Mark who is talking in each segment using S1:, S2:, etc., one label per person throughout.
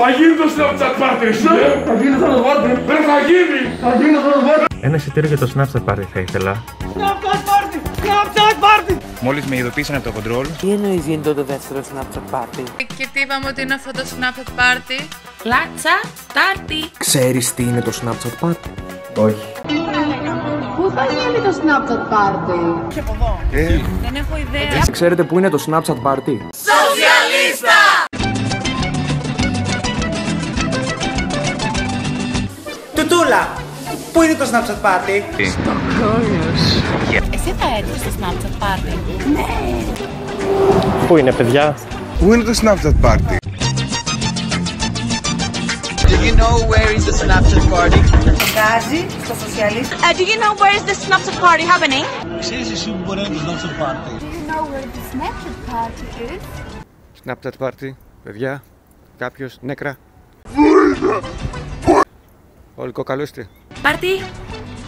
S1: Θα γίνει το Snapchat party, εσύ! Θα γίνει το Snapchat party! Δεν θα γίνει! Θα γίνει το Snapchat party!
S2: Ένα εισιτήριο για το Snapchat party θα ήθελα.
S1: Snapchat party! Snapchat party!
S3: Μόλις με ειδοποίησαν από το control.
S4: Τι εννοείς γίνεται το δεύτερο Snapchat party?
S5: Και τι είπαμε ότι είναι αυτό το Snapchat party? Λάτσα τάρτι!
S4: Ξέρεις τι είναι το Snapchat party?
S2: Όχι.
S6: Πού θα γίνει το Snapchat party?
S5: Δεν έχω ιδέα.
S4: Ξέρετε πού είναι το Snapchat party?
S5: Σοσιαλίστα!
S7: Τουτούλα! Πού είναι το Snapchat party?
S5: Εσύ θα έρθεις στο Snapchat party?
S2: Πού είναι, παιδιά?
S3: Πού είναι το Snapchat party?
S7: Do you know where is the Snapchat party?
S6: Στο Γκάζι, στο Σοσιαλίστα.
S5: Do you know where is the Snapchat party happening?
S7: Ξέρεις εσύ που μπορεί να είναι το Snapchat party?
S6: Do you know where the Snapchat party is?
S3: Snapchat party, παιδιά. Κάποιος, νέκρα. Όλοι κοκαλούστε.
S5: Πάρτι!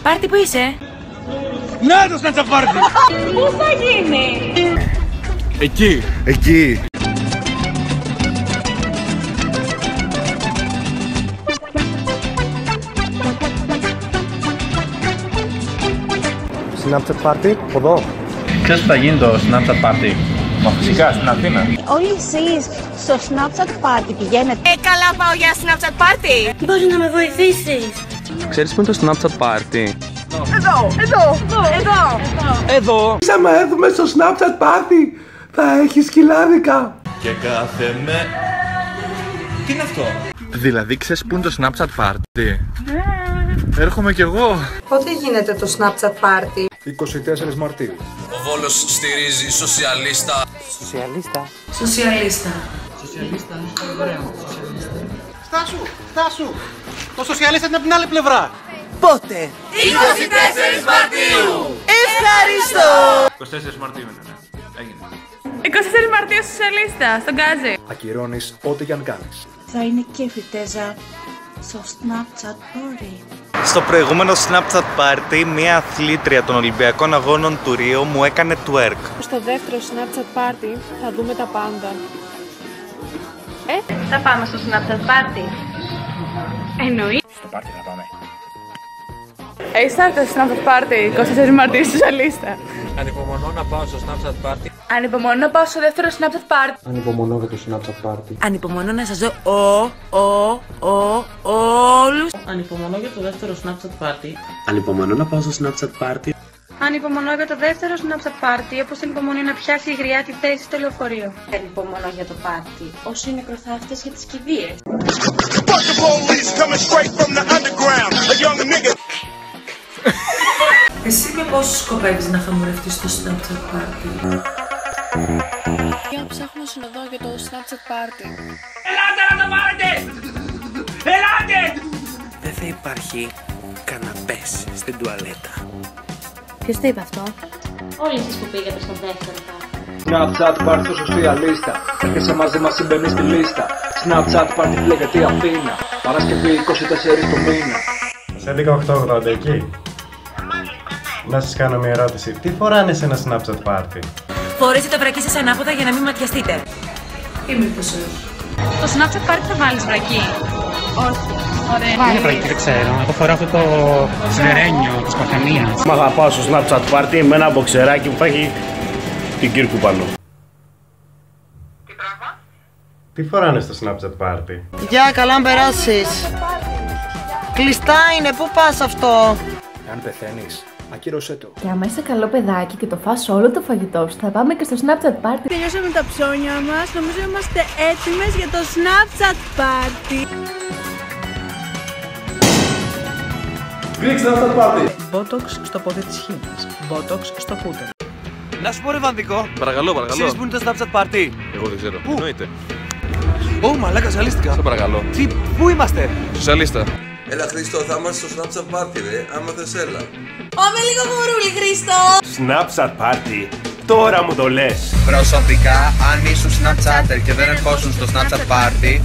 S5: Πάρτι που είσαι?
S1: Ναι, το Snapchat party!
S5: Πού θα γίνει?
S3: Εκεί. Εκεί.
S2: Snapchat party, από εδώ. Ξέρεις που θα γίνει το Snapchat party? Μα φυσικά, στην Αθήνα.
S6: Όλοι εσείς στο Snapchat party πηγαίνετε?
S5: Καλά πάω για Snapchat party!
S6: Μπορεί να με βοηθήσεις?
S4: Ξέρεις που είναι το Snapchat party?
S7: Εδώ!
S1: Άμα έρθουμε στο Snapchat party, θα έχει σκυλάδικα.
S2: Και κάθε με...
S7: Τι είναι αυτό?
S2: Δηλαδή, ξέρεις που είναι το Snapchat party? Έρχομαι κι εγώ.
S6: Πότε γίνεται το Snapchat party?
S3: 24 Μαρτίου.
S8: Ο Βόλος στηρίζει σοσιαλίστα.
S4: Σοσιαλίστα.
S5: Σοσιαλίστα.
S7: Σοσιαλίστα, ωραίο. Στάσου! Το σοσιαλίστα είναι από την άλλη πλευρά. Πότε?
S5: 24 Μαρτίου!
S7: Ευχαριστώ!
S2: 24 Μαρτίου είναι, ναι. Έγινε.
S5: 24 Μαρτίου Σοσιαλίστα, στον Γκάζι.
S3: Ακυρώνεις ό,τι κι αν κάνεις.
S6: Θα είναι και φιτέζα στο Snapchat party.
S9: Στο προηγούμενο Snapchat party, μία αθλήτρια των Ολυμπιακών Αγώνων του Ρίο μου έκανε twerk.
S10: Στο δεύτερο Snapchat party θα δούμε τα πάντα.
S5: Θα πάμε στο Snapchat party. Εννοεί.
S3: Στο πάρτι να πάμε.
S10: Θα έρθει στο Snapchat party 24 Μαρτίου Σοσιαλίστα.
S8: Ανυπομονώ να πάω στο Snapchat party.
S5: Ανυπομονώ να πάω στο δεύτερο Snapchat party.
S4: Ανυπομονώ για το Snapchat party.
S5: Ανυπομονώ να σας δω όλους.
S7: Ανυπομονώ για το δεύτερο Snapchat party.
S4: Ανυπομονώ να πάω στο Snapchat party.
S6: Ανυπομονώ για το δεύτερο Snapchat party, όπως την υπομονή να πιάσει η γριά τη θέση στο λεωφορείο. Ανυπομονώ για το πάρτι, όσο οι νεκροθάφτες για τις κηδείες.
S5: Εσύ με πόσο σκοπεύεις να χαμουρευτείς στο Snapchat party?
S10: Για ψάχνω συνοδό για το Snapchat party.
S1: Ελάτε να το πάρετε! Ελάτε!
S4: Δεν θα υπάρχει καναπές στην τουαλέτα.
S6: Ποιος το είπε αυτό?
S5: Όλοι εσείς που πήγατε στο δεύτερο party.
S1: Snapchat party στο Σοσιαλίστα. Και σε μαζί μας συμπαινεί στη λίστα. Snapchat party λέγεται η Αθήνα. Παρασκευή 24 το μήνα.
S2: Σε 1880 εκεί. Να σας κάνω μια ερώτηση. Τι φοράνε σε ένα Snapchat party?
S5: Φορέστε το βρακί σας ανάποδα για να μην ματιαστείτε. Ή μήπως όχι? Το Snapchat party θα βάλεις βρακί? Όχι. Ωραία.
S7: Είναι βρακί, δεν ξέρω. Εγώ φοράω αυτό το σερένιο της Παθανίας.
S1: Μα θα πάω στο Snapchat party με ένα μποξεράκι που θα έχει την Κύρκου πάνω.
S2: Τι φοράνε στο Snapchat party?
S7: Γεια, καλά να περάσεις. Κλειστά είναι, πού πας αυτό?
S3: Αν πεθαίνεις, ακύρωσέ το.
S10: Και άμα είσαι καλό παιδάκι και το φας όλο το φαγητό σου, θα πάμε και στο Snapchat party.
S6: Τελειώσαμε τα ψώνια μας, νομίζω είμαστε έτοιμες για το Snapchat party.
S1: Greek Snapchat party.
S7: Botox στο πόδι της χήνας. Botox στο κούτερ.
S9: Να σου πω ρε Βανδικό.
S8: Παρακαλώ.
S9: Ξέρεις που είναι το Snapchat party?
S8: Εγώ δεν ξέρω.
S9: Πού?
S8: Εννοείται.
S9: Ω, μαλάκα, ζαλίστηκα.
S8: Σε παρακαλώ.
S9: Τι, πού είμαστε?
S8: Σοσιαλίστα.
S11: Έλα Χρήστο, θα είμαστε στο Snapchat party ρε, άμα θες έλα.
S5: Πάμε λίγο μωρούλι, Χρήστο!
S1: Snapchat party. Τώρα μου το λες.
S9: Προσωπικά, αν ήσουν Snapchatter και δεν ερχόσουν στο Snapchat party,